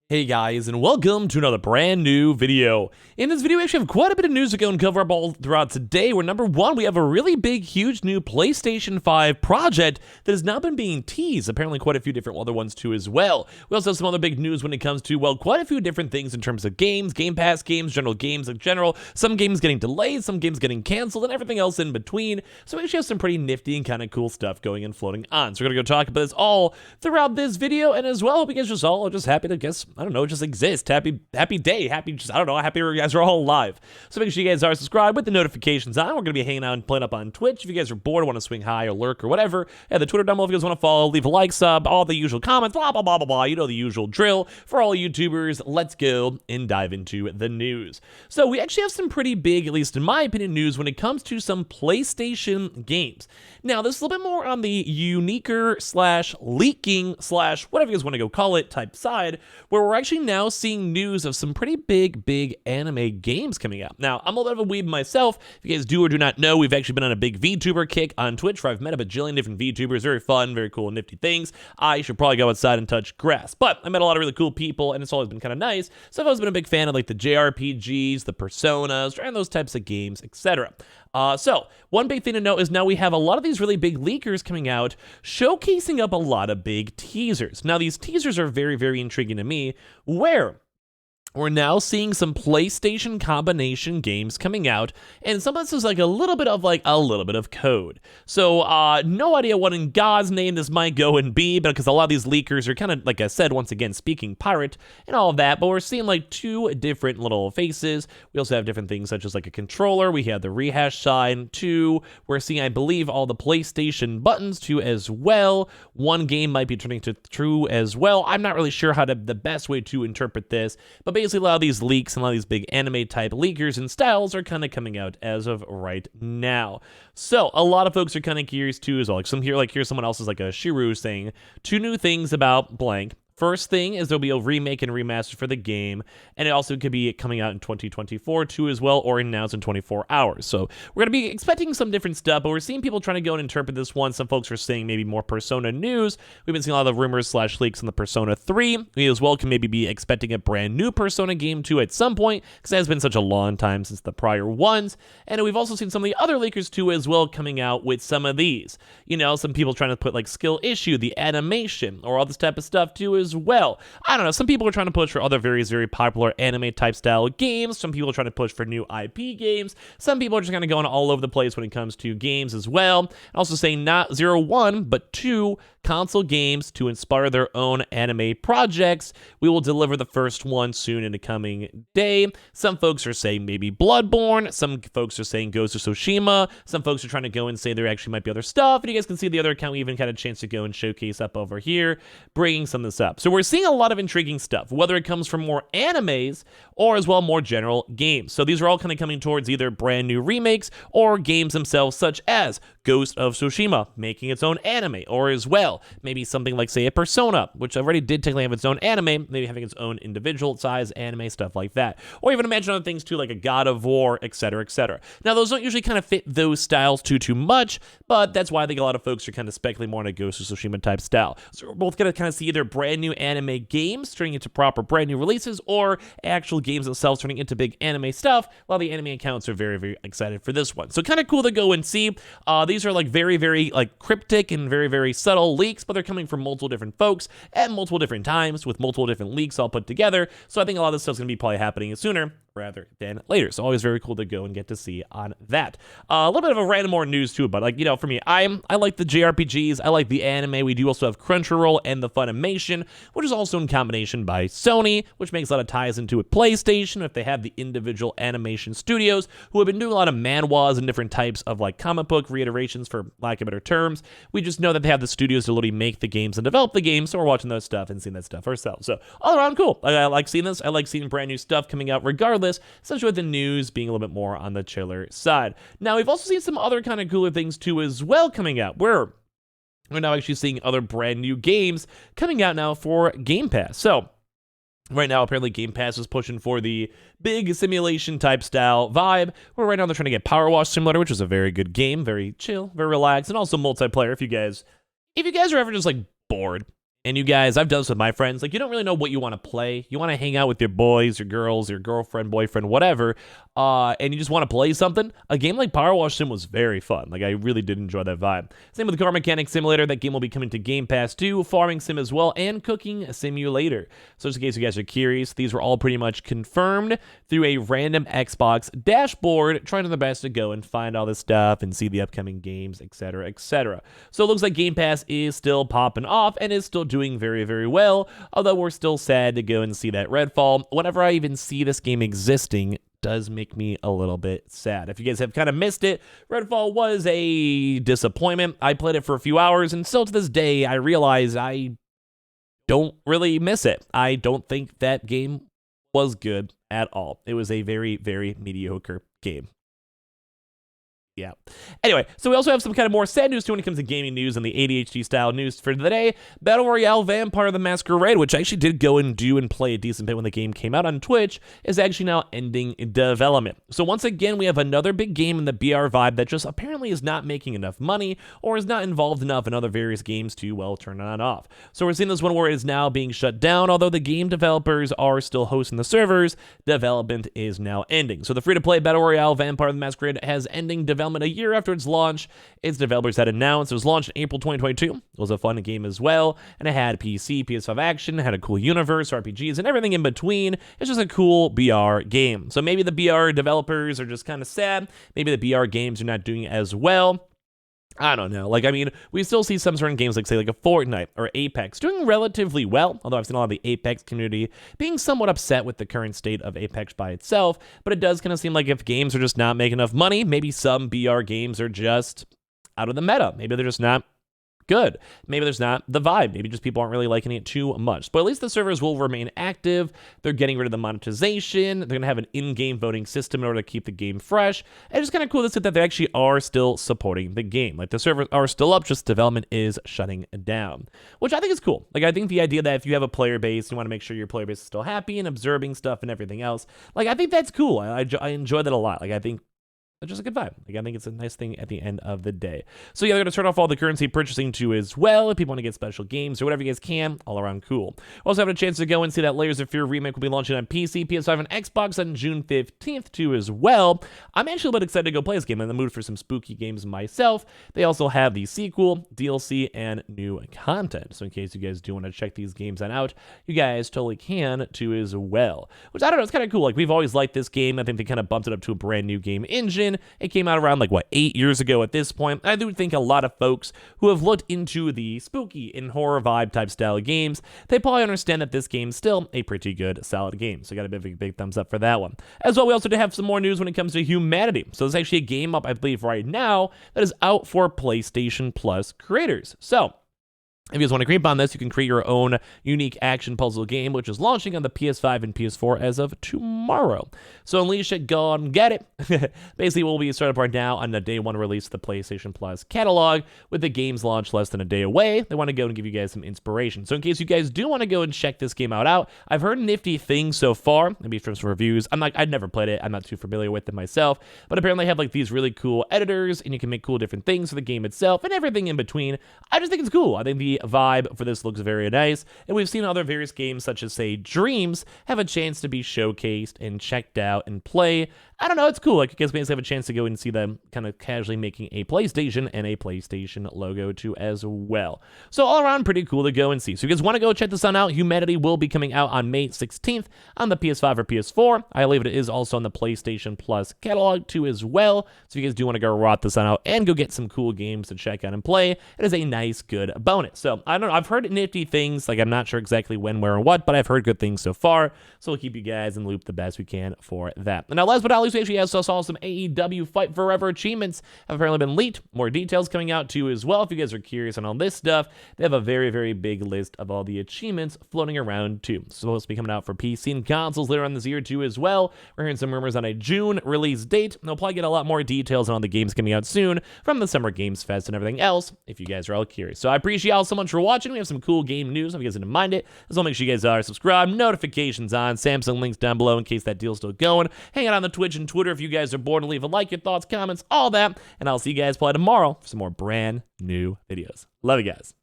Hey guys, and welcome to another brand new video. In this video, we actually have quite a bit of news to go and cover up all throughout today, where number one, we have a really big, huge new PlayStation 5 project that has now been being teased, apparently quite a few different other ones too as well. We also have some other big news when it comes to, well, quite a few different things in terms of games, Game Pass games, general games in general, some games getting delayed, some games getting canceled, and everything else in between. So we actually have some pretty nifty and kind of cool stuff going and floating on. So we're gonna go talk about this all throughout this video, and as well, hope you guys just all are just happy to I don't know, just exist. Happy day. Happy, just, I don't know, happy you guys are all alive. So make sure you guys are subscribed with the notifications on. We're going to be hanging out and playing up on Twitch. If you guys are bored, want to swing high or lurk or whatever, yeah, the Twitter down below if you guys want to follow, leave a like, sub, all the usual comments, blah, blah, blah, blah, blah. You know the usual drill. For all YouTubers, let's go and dive into the news. So we actually have some pretty big, at least in my opinion, news when it comes to some PlayStation games. Now, this is a little bit more on the uniquer slash leaking slash whatever you guys want to go call it type side, where we're actually now seeing news of some pretty big anime games coming out. Now, I'm a little bit of a weeb myself. If you guys do or do not know, we've actually been on a big VTuber kick on Twitch, where I've met a bajillion different VTubers. Very fun, very cool, nifty things. I should probably go outside and touch grass. But I met a lot of really cool people, and it's always been kind of nice. So I've always been a big fan of like the JRPGs, the Personas, and those types of games, etc. So one big thing to note is now we have a lot of these really big leakers coming out, showcasing up a lot of big teasers. Now, these teasers are very intriguing to me, where we're now seeing some PlayStation combination games coming out, and some of this is like a little bit of code. So, no idea what in God's name this might go and be, but because a lot of these leakers are kind of, like I said, once again, speaking pirate and all of that, but we're seeing like two different little faces. We also have different things such as like a controller. We have the rehash sign too. We're seeing, I believe, all the PlayStation buttons too as well. One game might be turning to true as well. I'm not really sure the best way to interpret this, but basically a lot of these leaks and a lot of these big anime type leakers and styles are kind of coming out as of right now. So a lot of folks are kind of curious too as well. Here's someone else's like a Shiru saying 2 new things about blank. First thing is there'll be a remake and remaster for the game, and it also could be coming out in 2024 too as well, or announced in 24 hours. So we're going to be expecting some different stuff, but we're seeing people trying to go and interpret this one. Some folks are saying maybe more Persona news. We've been seeing a lot of rumors slash leaks on the Persona 3. We as well can maybe be expecting a brand new Persona game too at some point, because it has been such a long time since the prior ones. And we've also seen some of the other leakers too as well coming out with some of these. You know, some people trying to put like skill issue, the animation, or all this type of stuff too as well. I don't know. Some people are trying to push for other very popular anime type style games. Some people are trying to push for new IP games. Some people are just kind of going all over the place when it comes to games as well. Also saying not 0-1, but 2 console games to inspire their own anime projects. We will deliver the first one soon in the coming day. Some folks are saying maybe Bloodborne. Some folks are saying Ghost of Tsushima. Some folks are trying to go and say there actually might be other stuff. And you guys can see the other account we even had a chance to go and showcase up over here, bringing some of this up. So we're seeing a lot of intriguing stuff, whether it comes from more animes or as well more general games. So these are all kind of coming towards either brand new remakes or games themselves, such as Ghost of Tsushima making its own anime, or as well maybe something like, say, a Persona, which already did technically have its own anime, maybe having its own individual size anime, stuff like that. Or even imagine other things too, like a God of War, etc. Now, those don't usually kind of fit those styles too much, but that's why I think a lot of folks are kind of speculating more on a Ghost of Tsushima type style. So we're both going to kind of see either brand new anime games turning into proper brand new releases, or actual games themselves turning into big anime stuff, while the anime accounts are very excited for this one. So kind of cool to go and see. These are like very like cryptic and very subtle leaks, but they're coming from multiple different folks at multiple different times with multiple different leaks all put together. So I think a lot of this stuff's going to be probably happening sooner rather than later. So always very cool to go and get to see on that. A little bit of a random more news too, but like, you know, for me, I like the JRPGs, I like the anime. We do also have Crunchyroll and the Funimation, which is also in combination by Sony, which makes a lot of ties into it. PlayStation, if they have the individual animation studios who have been doing a lot of manhwas and different types of like comic book reiterations, for lack of better terms. We just know that they have the studios to literally make the games and develop the games, so we're watching those stuff and seeing that stuff ourselves. So all around cool. I like seeing this. I like seeing brand new stuff coming out regardless, especially with the news being a little bit more on the chiller side. Now, we've also seen some other kind of cooler things too as well coming out, where we're now actually seeing other brand new games coming out now for Game Pass. So right now, apparently Game Pass is pushing for the big simulation type style vibe, where right now they're trying to get Power Wash Simulator, which is a very good game, very chill, very relaxed, and also multiplayer. If you guys are ever just like bored And you guys, I've done this with my friends. Like, you don't really know what you want to play. You want to hang out with your boys, your girls, your girlfriend, boyfriend, whatever. And you just want to play something. A game like Power Wash Sim was very fun. Like, I really did enjoy that vibe. Same with the Car Mechanic Simulator. That game will be coming to Game Pass too. Farming Sim as well, and Cooking Simulator. So just in case you guys are curious, these were all pretty much confirmed through a random Xbox dashboard, trying their best to go and find all this stuff and see the upcoming games, etc., etc. So it looks like Game Pass is still popping off and is still doing very, very well, although we're still sad to go and see that Redfall. Whenever I even see this game existing, does make me a little bit sad. If you guys have kind of missed it, Redfall was a disappointment. I played it for a few hours, and still to this day, I realize I don't really miss it. I don't think that game was good at all. It was a very, very mediocre game. Yeah. Anyway, so we also have some kind of more sad news too when it comes to gaming news and the ADHD style news for today. Battle Royale Vampire the Masquerade, which I actually did go and do and play a decent bit when the game came out on Twitch, is actually now ending development. So once again, we have another big game in the BR vibe that just apparently is not making enough money or is not involved enough in other various games to, well, turn on and off. So we're seeing this one where it is now being shut down, although the game developers are still hosting the servers. Development is now ending. So the free-to-play Battle Royale Vampire the Masquerade has ending development a year after its launch. Its developers had announced it was launched in April 2022. It was a fun game as well, and it had PC, PS5 action, had a cool universe, RPGs, and everything in between. It's just a cool BR game. So maybe the BR developers are just kind of sad. Maybe the BR games are not doing as well. I don't know. Like, I mean, we still see some certain games like, say, like a Fortnite or Apex doing relatively well, although I've seen a lot of the Apex community being somewhat upset with the current state of Apex by itself, but it does kind of seem like if games are just not making enough money, maybe some BR games are just out of the meta. Maybe they're just not good. Maybe there's not the vibe. Maybe just people aren't really liking it too much. But at least the servers will remain active. They're getting rid of the monetization. They're going to have an in-game voting system in order to keep the game fresh. And it's kind of cool to see that they actually are still supporting the game. Like, the servers are still up, just development is shutting down, which I think is cool. Like, I think the idea that if you have a player base, you want to make sure your player base is still happy and observing stuff and everything else. Like, I think that's cool. I enjoy that a lot. Like, I think it's just a good vibe. Like, I think it's a nice thing at the end of the day. So yeah, they're going to start off all the currency purchasing too as well. If people want to get special games or whatever you guys can, all around cool. We're also having a chance to go and see that Layers of Fear remake will be launching on PC, PS5, and Xbox on June 15th too as well. I'm actually a bit excited to go play this game. I'm in the mood for some spooky games myself. They also have the sequel, DLC, and new content. So in case you guys do want to check these games out, you guys totally can too as well. Which, I don't know, it's kind of cool. Like, we've always liked this game. I think they kind of bumped it up to a brand new game engine. It came out around, like, what, 8 years ago at this point. I do think a lot of folks who have looked into the spooky and horror vibe type style of games, they probably understand that this game's still a pretty good, solid game. So I got a big thumbs up for that one. As well, we also do have some more news when it comes to Humanity. So there's actually a game up, I believe, right now that is out for PlayStation Plus creators. So if you guys want to creep on this, you can create your own unique action puzzle game, which is launching on the PS5 and PS4 as of tomorrow. So unleash it, go on and get it. Basically, we'll be started up right now on the day one release of the PlayStation Plus catalog, with the game's launch less than a day away. They want to go and give you guys some inspiration. So in case you guys do want to go and check this game out, I've heard nifty things so far, maybe from some reviews. I'd never played it. I'm not too familiar with it myself, but apparently they have like these really cool editors, and you can make cool different things for the game itself and everything in between. I just think it's cool. I think the vibe for this looks very nice, and we've seen other various games such as, say, Dreams have a chance to be showcased and checked out and play. I don't know, it's cool. Like, you guys may have a chance to go and see them kind of casually making a PlayStation and a PlayStation logo too as well. So all around, pretty cool to go and see. So if you guys want to go check this one out, Humanity will be coming out on May 16th on the PS5 or PS4. I believe it is also on the PlayStation Plus catalog too as well. So if you guys do want to go rot this one out and go get some cool games to check out and play, it is a nice, good bonus. So I don't know, I've heard nifty things. Like, I'm not sure exactly when, where, and what, but I've heard good things so far. So we'll keep you guys in the loop the best we can for that. And now, last but not least, we actually also saw some AEW Fight Forever achievements have apparently been leaked. More details coming out too as well. If you guys are curious on all this stuff, they have a very big list of all the achievements floating around too. It's supposed to be coming out for PC and consoles later on this year too as well. We're hearing some rumors on a June release date. They'll probably get a lot more details on all the games coming out soon from the Summer Games Fest and everything else, if you guys are all curious. So I appreciate y'all so much for watching. We have some cool game news. If you guys didn't mind it, as well, make sure you guys are subscribed, notifications on, Samsung links down below in case that deal's still going. Hang out on the Twitch and Twitter if you guys are bored, to leave a like, your thoughts, comments, all that. And I'll see you guys probably tomorrow for some more brand new videos. Love you guys.